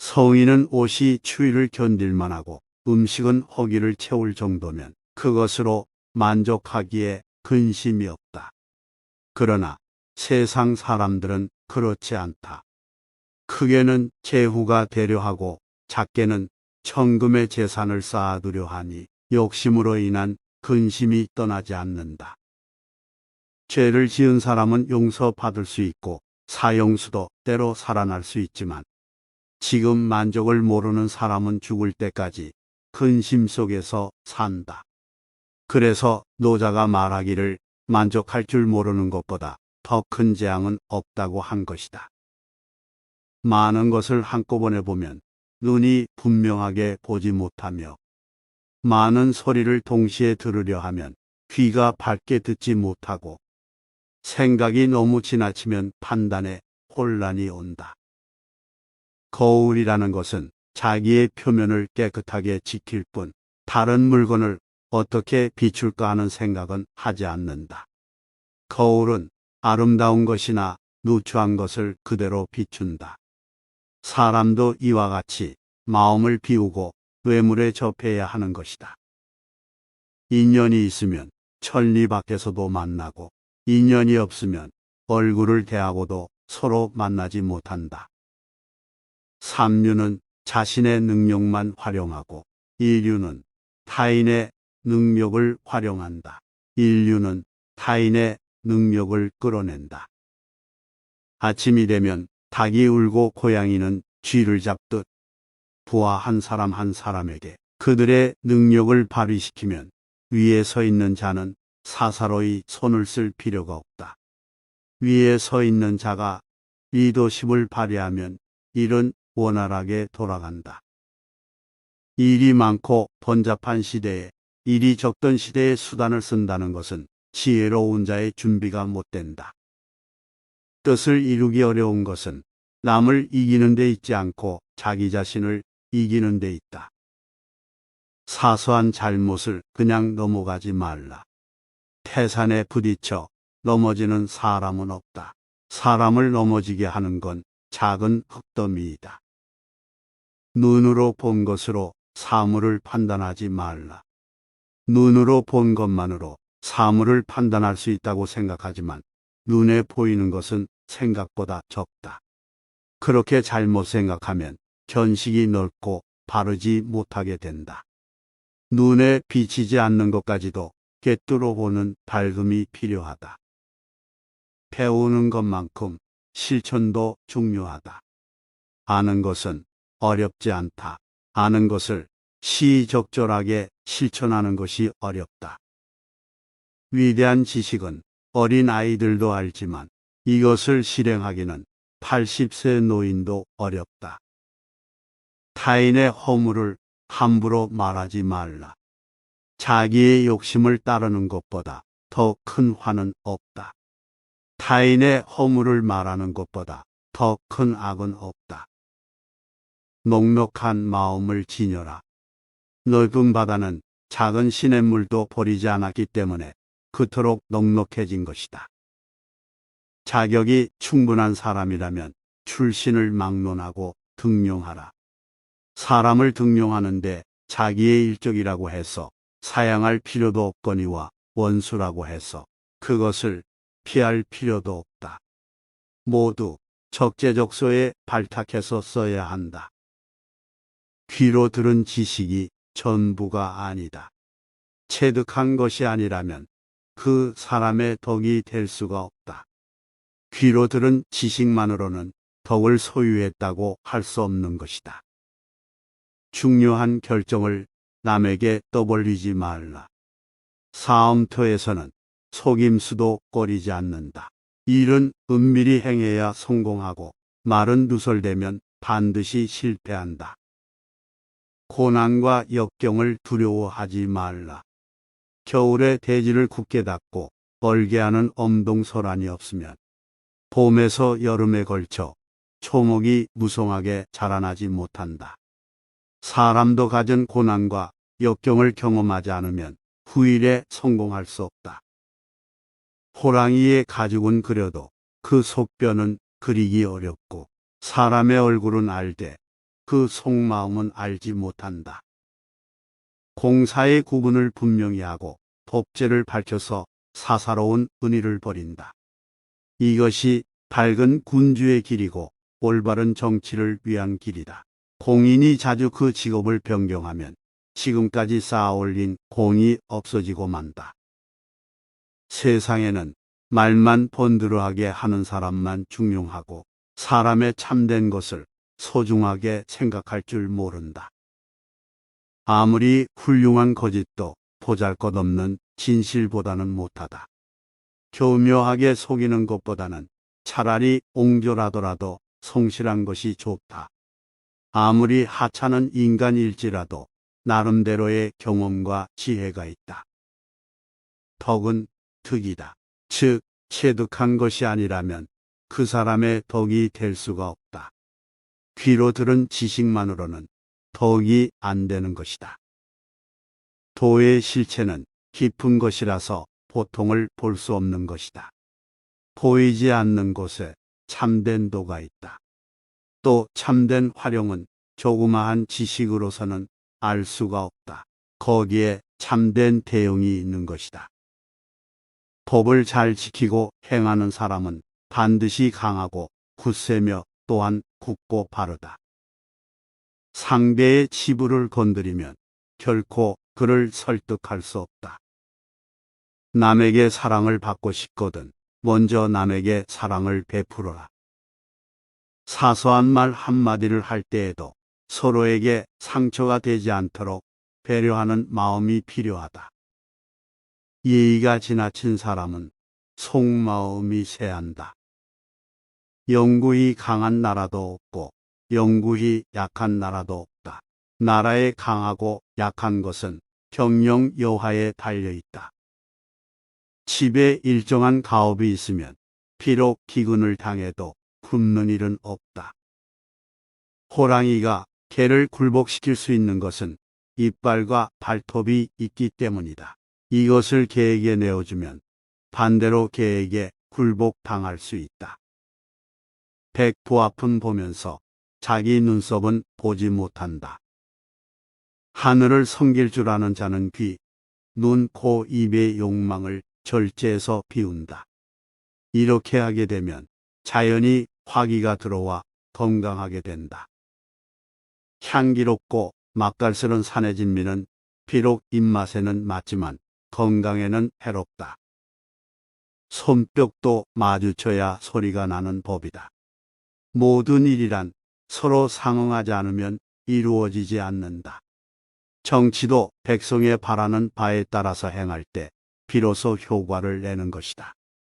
성인은 옷이 추위를 견딜 만하고 음식은 허기를 채울 정도면 그것으로 만족하기에 근심이 없다. 그러나 세상 사람들은 그렇지 않다. 크게는 제후가 되려 하고 작게는 천금의 재산을 쌓아두려 하니 욕심으로 인한 근심이 떠나지 않는다. 죄를 지은 사람은 용서받을 수 있고 사형수도 때로 살아날 수 있지만 지금 만족을 모르는 사람은 죽을 때까지 근심 속에서 산다. 그래서 노자가 말하기를 만족할 줄 모르는 것보다 더 큰 재앙은 없다고 한 것이다. 많은 것을 한꺼번에 보면 눈이 분명하게 보지 못하며 많은 소리를 동시에 들으려 하면 귀가 밝게 듣지 못하고 생각이 너무 지나치면 판단에 혼란이 온다. 거울이라는 것은 자기의 표면을 깨끗하게 지킬 뿐 다른 물건을 어떻게 비출까 하는 생각은 하지 않는다. 거울은 아름다운 것이나 누추한 것을 그대로 비춘다. 사람도 이와 같이 마음을 비우고 외물에 접해야 하는 것이다. 인연이 있으면 천리 밖에서도 만나고 인연이 없으면 얼굴을 대하고도 서로 만나지 못한다. 삼류는 자신의 능력만 활용하고 이류는 타인의 능력을 활용한다. 인류는 타인의 능력을 끌어낸다. 아침이 되면 닭이 울고 고양이는 쥐를 잡듯 부하 한 사람 한 사람에게 그들의 능력을 발휘시키면 위에 서 있는 자는 사사로이 손을 쓸 필요가 없다. 위에 서 있는 자가 리더십을 발휘하면 일은 원활하게 돌아간다. 일이 많고 번잡한 시대에 일이 적던 시대에 수단을 쓴다는 것은 지혜로운 자의 준비가 못 된다. 뜻을 이루기 어려운 것은 남을 이기는 데 있지 않고 자기 자신을 이기는 데 있다. 사소한 잘못을 그냥 넘어가지 말라. 태산에 부딪혀 넘어지는 사람은 없다. 사람을 넘어지게 하는 건 작은 흙더미이다. 눈으로 본 것으로 사물을 판단하지 말라. 눈으로 본 것만으로 사물을 판단할 수 있다고 생각하지만 눈에 보이는 것은 생각보다 적다. 그렇게 잘못 생각하면 견식이 넓고 바르지 못하게 된다. 눈에 비치지 않는 것까지도 꿰뚫어 보는 밝음이 필요하다. 배우는 것만큼 실천도 중요하다. 아는 것은 어렵지 않다. 아는 것을 시의적절하게 실천하는 것이 어렵다. 위대한 지식은 어린 아이들도 알지만 이것을 실행하기는 80세 노인도 어렵다. 타인의 허물을 함부로 말하지 말라. 자기의 욕심을 따르는 것보다 더 큰 화는 없다. 타인의 허물을 말하는 것보다 더 큰 악은 없다. 넉넉한 마음을 지녀라. 넓은 바다는 작은 시냇물도 버리지 않았기 때문에 그토록 넉넉해진 것이다. 자격이 충분한 사람이라면 출신을 막론하고 등용하라. 사람을 등용하는데 자기의 일적이라고 해서 사양할 필요도 없거니와 원수라고 해서 그것을 피할 필요도 없다. 모두 적재적소에 발탁해서 써야 한다. 귀로 들은 지식이 전부가 아니다. 체득한 것이 아니라면 그 사람의 덕이 될 수가 없다. 귀로 들은 지식만으로는 덕을 소유했다고 할 수 없는 것이다. 중요한 결정을 남에게 떠벌리지 말라. 싸움터에서는 속임수도 꺼리지 않는다. 일은 은밀히 행해야 성공하고 말은 누설되면 반드시 실패한다. 고난과 역경을 두려워하지 말라. 겨울에 대지를 굳게 닫고 얼게 하는 엄동설안이 없으면 봄에서 여름에 걸쳐 초목이 무성하게 자라나지 못한다. 사람도 가진 고난과 역경을 경험하지 않으면 후일에 성공할 수 없다. 호랑이의 가죽은 그려도 그 속뼈는 그리기 어렵고 사람의 얼굴은 알되 그 속마음은 알지 못한다. 공사의 구분을 분명히 하고 법제를 밝혀서 사사로운 은의를 버린다. 이것이 밝은 군주의 길이고 올바른 정치를 위한 길이다. 공인이 자주 그 직업을 변경하면 지금까지 쌓아올린 공이 없어지고 만다. 세상에는 말만 번드러하게 하는 사람만 중용하고 사람의 참된 것을 소중하게 생각할 줄 모른다. 아무리 훌륭한 거짓도 보잘것없는 진실보다는 못하다. 교묘하게 속이는 것보다는 차라리 옹졸하더라도 성실한 것이 좋다. 아무리 하찮은 인간일지라도 나름대로의 경험과 지혜가 있다. 덕은 득이다. 즉, 체득한 것이 아니라면 그 사람의 덕이 될 수가 없다. 귀로 들은 지식만으로는 덕이 안 되는 것이다. 도의 실체는 깊은 것이라서 보통을 볼 수 없는 것이다. 보이지 않는 곳에 참된 도가 있다. 또 참된 활용은 조그마한 지식으로서는 알 수가 없다. 거기에 참된 대응이 있는 것이다. 법을 잘 지키고 행하는 사람은 반드시 강하고 굳세며 또한 굳고 바르다. 상대의 치부를 건드리면 결코 그를 설득할 수 없다. 남에게 사랑을 받고 싶거든 먼저 남에게 사랑을 베풀어라. 사소한 말 한마디를 할 때에도 서로에게 상처가 되지 않도록 배려하는 마음이 필요하다. 예의가 지나친 사람은 속마음이 쇠한다. 영구히 강한 나라도 없고 영구히 약한 나라도 없다. 나라의 강하고 약한 것은 경영 여하에 달려 있다. 집에 일정한 가업이 있으면 비록 기근을 당해도 굶는 일은 없다. 호랑이가 개를 굴복시킬 수 있는 것은 이빨과 발톱이 있기 때문이다. 이것을 개에게 내어주면 반대로 개에게 굴복당할 수 있다. 백부 앞은 보면서 자기 눈썹은 보지 못한다. 하늘을 섬길 줄 아는 자는 귀, 눈, 코, 입의 욕망을 절제해서 비운다. 이렇게 하게 되면 자연히 화기가 들어와 건강하게 된다. 향기롭고 맛깔스런 산의 진미는 비록 입맛에는 맞지만 건강에는 해롭다. 손뼉도 마주쳐야 소리가 나는 법이다. 모든 일이란 서로 상응하지 않으면 이루어지지 않는다. 정치도 백성의 바라는 바에 따라서 행할 때 비로소 효과를 내는 것이다.